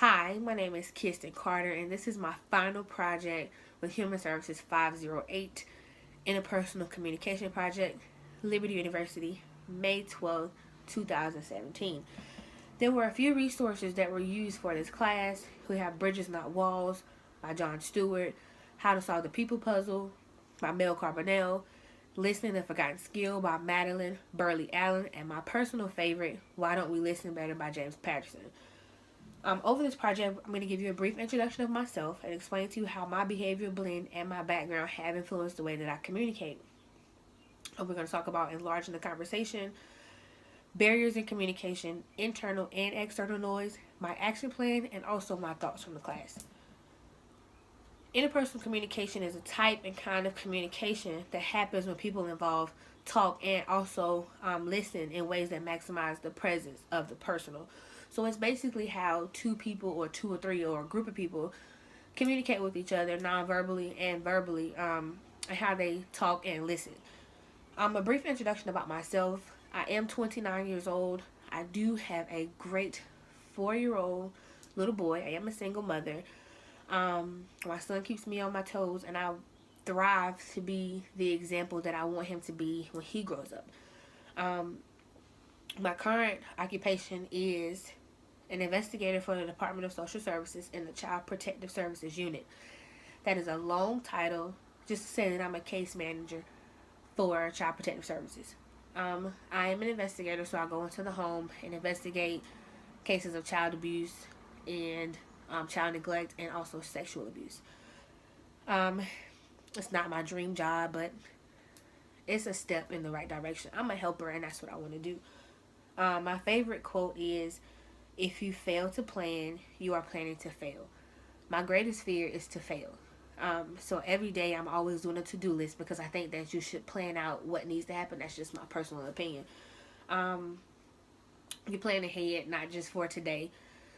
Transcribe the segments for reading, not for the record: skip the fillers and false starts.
Hi, my name is Kirsten Carter, and this is my final project with Human Services 508 Interpersonal Communication Project, Liberty University, May 12th, 2017. There were a few resources that were used for this class. We have Bridges Not Walls by John Stewart, How to Solve the People Puzzle by Mel Carbonell, Listening the Forgotten Skill by Madeline Burley Allen, and my personal favorite, Why Don't We Listen Better by James Patterson. Over this project, I'm going to give you a brief introduction of myself and explain to you how my behavioral blend and my background have influenced the way that I communicate. We're going to talk about enlarging the conversation, barriers in communication, internal and external noise, my action plan, and also my thoughts from the class. Interpersonal communication is a type and kind of communication that happens when people involved talk and also listen in ways that maximize the presence of the personal. So it's basically how two people or two or three or a group of people communicate with each other non-verbally and verbally, and how they talk and listen. A brief introduction about myself. I am 29 years old. I do have a great 4-year-old little boy. I am a single mother. My son keeps me on my toes, and I thrive to be the example that I want him to be when he grows up. My current occupation is an investigator for the Department of Social Services in the Child Protective Services Unit. That is a long title, just to say that I'm a case manager for Child Protective Services. I am an investigator, so I go into the home and investigate cases of child abuse and child neglect and also sexual abuse. It's not my dream job, but it's a step in the right direction. I'm a helper, and that's what I want to do. My favorite quote is, "If you fail to plan, you are planning to fail." My greatest fear is to fail. So every day I'm always doing a to-do list because I think that you should plan out what needs to happen. That's just my personal opinion. You plan ahead, not just for today.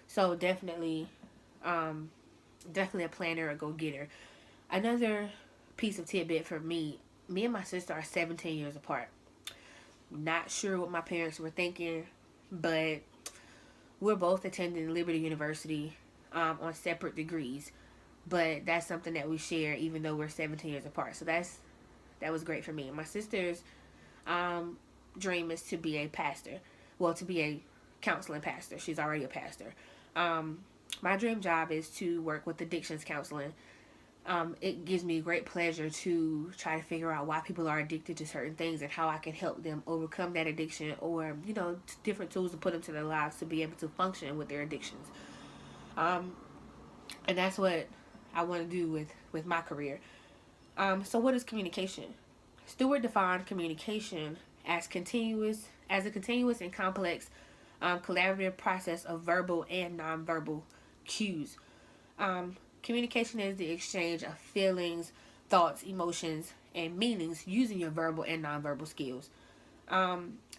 So definitely a planner, a go-getter. Another piece of tidbit for me and my sister are 17 years apart. Not sure what my parents were thinking, but we're both attending Liberty University on separate degrees. But that's something that we share even though we're 17 years apart. So that was great for me. My sister's dream is to be a pastor. Well, to be a counseling pastor. She's already a pastor. My dream job is to work with addictions counseling. It gives me great pleasure to try to figure out why people are addicted to certain things and how I can help them overcome that addiction, or different tools to put into their lives to be able to function with their addictions. And that's what I want to do with my career. So what is communication? Stewart defined communication as a continuous and complex collaborative process of verbal and nonverbal cues. Communication is the exchange of feelings, thoughts, emotions, and meanings using your verbal and nonverbal skills.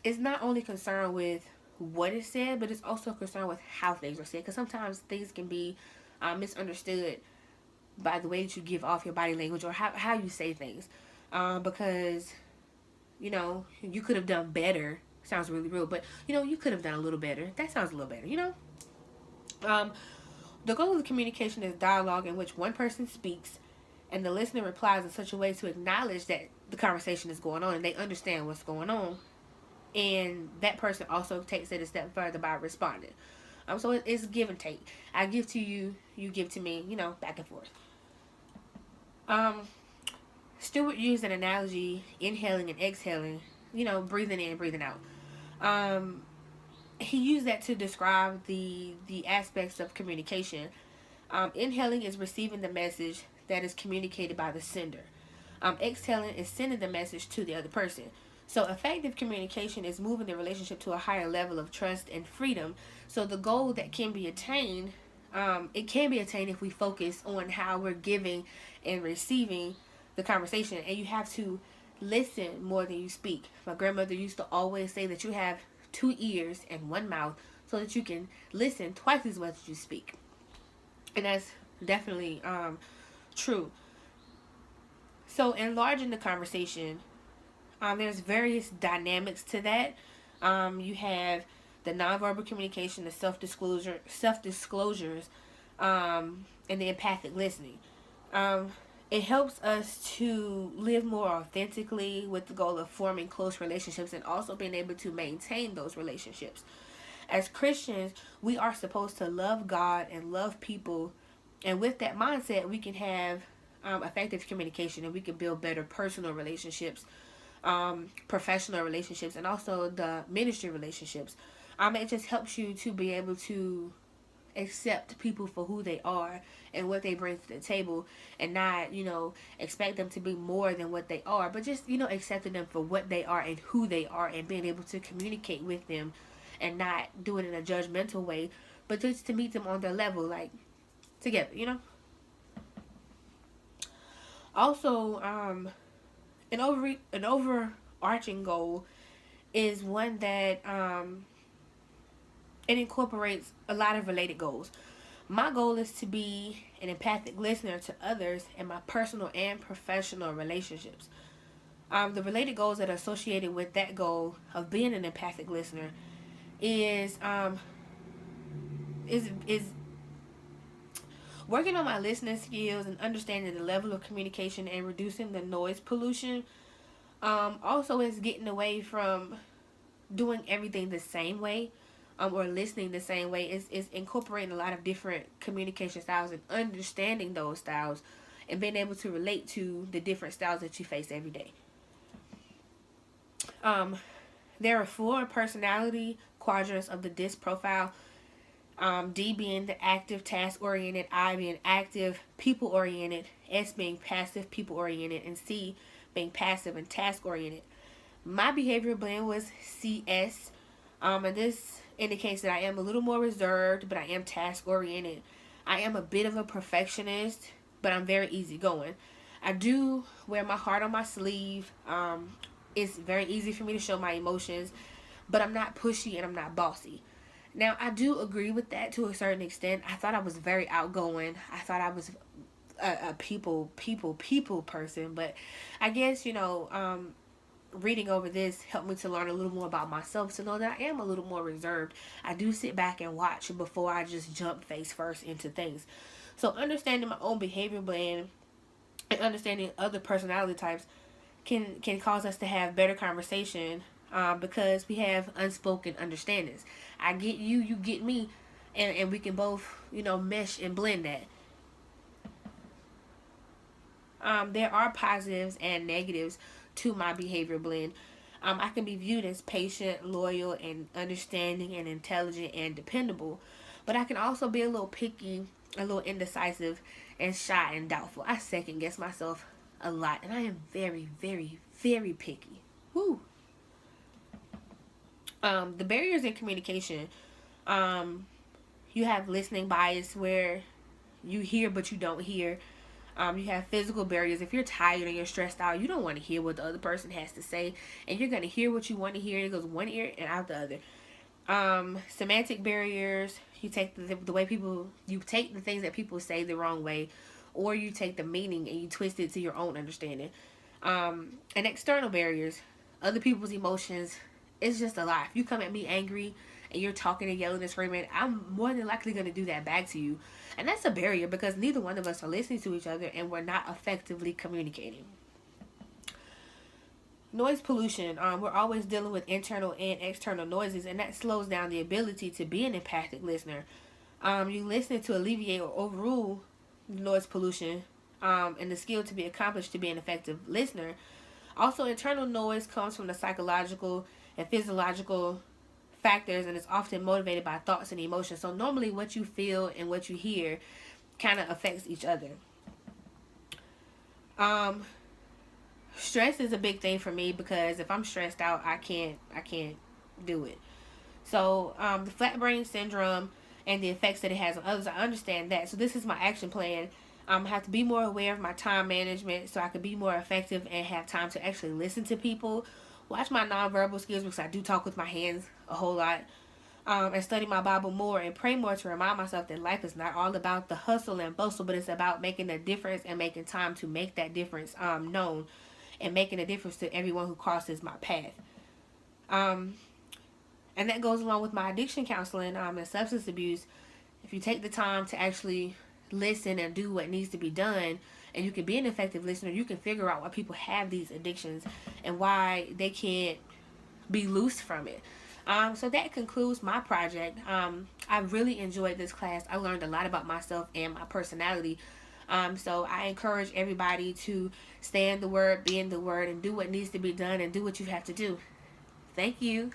It's not only concerned with what is said, but it's also concerned with how things are said. Because sometimes things can be misunderstood by the way that you give off your body language or how you say things. Because, you could have done better. Sounds really rude, but, you could have done a little better. That sounds a little better. The goal of the communication is dialogue in which one person speaks and the listener replies in such a way to acknowledge that the conversation is going on and they understand what's going on. And that person also takes it a step further by responding. So it's give and take. I give to you, you give to me, back and forth. Stewart used an analogy, inhaling and exhaling, breathing in, breathing out. He used that to describe the aspects of communication. Inhaling is receiving the message that is communicated by the sender. Exhaling is sending the message to the other person. So effective communication is moving the relationship to a higher level of trust and freedom. So the goal that can be attained, it can be attained if we focus on how we're giving and receiving the conversation. And you have to listen more than you speak. My grandmother used to always say that you have 2 ears and 1 mouth so that you can listen twice as much as you speak. And that's definitely true. So enlarging the conversation, there's various dynamics to that. You have the nonverbal communication, the self disclosures, and the empathic listening. Um, it helps us to live more authentically with the goal of forming close relationships and also being able to maintain those relationships. As Christians, we are supposed to love God and love people, and with that mindset, we can have effective communication and we can build better personal relationships, professional relationships, and also the ministry relationships. It just helps you to be able to accept people for who they are and what they bring to the table, and not, expect them to be more than what they are, but just, accepting them for what they are and who they are, and being able to communicate with them and not do it in a judgmental way, but just to meet them on their level, like together. Also, an overarching goal is one that it incorporates a lot of related goals. My goal is to be an empathic listener to others in my personal and professional relationships. The related goals that are associated with that goal of being an empathic listener is is working on my listening skills and understanding the level of communication and reducing the noise pollution. Also, is getting away from doing everything the same way, or listening the same way. Is incorporating a lot of different communication styles and understanding those styles and being able to relate to the different styles that you face every day. There are 4 personality quadrants of the DISC profile. D being the active, task-oriented, I being active, people-oriented, S being passive, people-oriented, and C being passive and task-oriented. My behavioral blend was CS, and this indicates that I am a little more reserved, but I am task-oriented. I am a bit of a perfectionist, but I'm very easygoing. I do wear my heart on my sleeve. It's very easy for me to show my emotions, but I'm not pushy and I'm not bossy. Now, I do agree with that to a certain extent. I thought I was very outgoing. I thought I was a people person, but I guess, reading over this helped me to learn a little more about myself, to know that I am a little more reserved. I do sit back and watch before I just jump face first into things. So understanding my own behavior blend and understanding other personality types can cause us to have better conversation, because we have unspoken understandings. I get you, you get me, and we can both, mesh and blend that. There are positives and negatives to my behavior blend. I can be viewed as patient, loyal, and understanding, and intelligent, and dependable, but I can also be a little picky, a little indecisive, and shy and doubtful. I second guess myself a lot, and I am very, very, very picky. Woo. The barriers in communication. You have listening bias, where you hear but you don't hear. You have physical barriers. If you're tired and you're stressed out, you don't want to hear what the other person has to say, and you're going to hear what you want to hear. It goes one ear and out the other. Semantic barriers. You take the way people, you take the things that people say the wrong way, or you take the meaning and you twist it to your own understanding. And external barriers. Other people's emotions. It's just a lot. If you come at me angry and you're talking and yelling and screaming, I'm more than likely going to do that back to you. And that's a barrier, because neither one of us are listening to each other and we're not effectively communicating. Noise pollution. We're always dealing with internal and external noises, and that slows down the ability to be an empathic listener. You listen to alleviate or overrule noise pollution, and the skill to be accomplished to be an effective listener. Also, internal noise comes from the psychological and physiological factors, and it's often motivated by thoughts and emotions. So normally what you feel and what you hear kind of affects each other. Stress is a big thing for me, because if I'm stressed out, I can't do it. So the flat brain syndrome and the effects that it has on others, I understand that. So this is my action plan. I have to be more aware of my time management so I can be more effective and have time to actually listen to people. Watch my nonverbal skills, because I do talk with my hands a whole lot. And study my Bible more and pray more to remind myself that life is not all about the hustle and bustle, but it's about making a difference and making time to make that difference known, and making a difference to everyone who crosses my path. And that goes along with my addiction counseling and substance abuse. If you take the time to actually listen and do what needs to be done, and you can be an effective listener, you can figure out why people have these addictions and why they can't be loose from it. So that concludes my project. I really enjoyed this class. I learned a lot about myself and my personality. So I encourage everybody to stay in the word, be in the word, and do what needs to be done and do what you have to do. Thank you.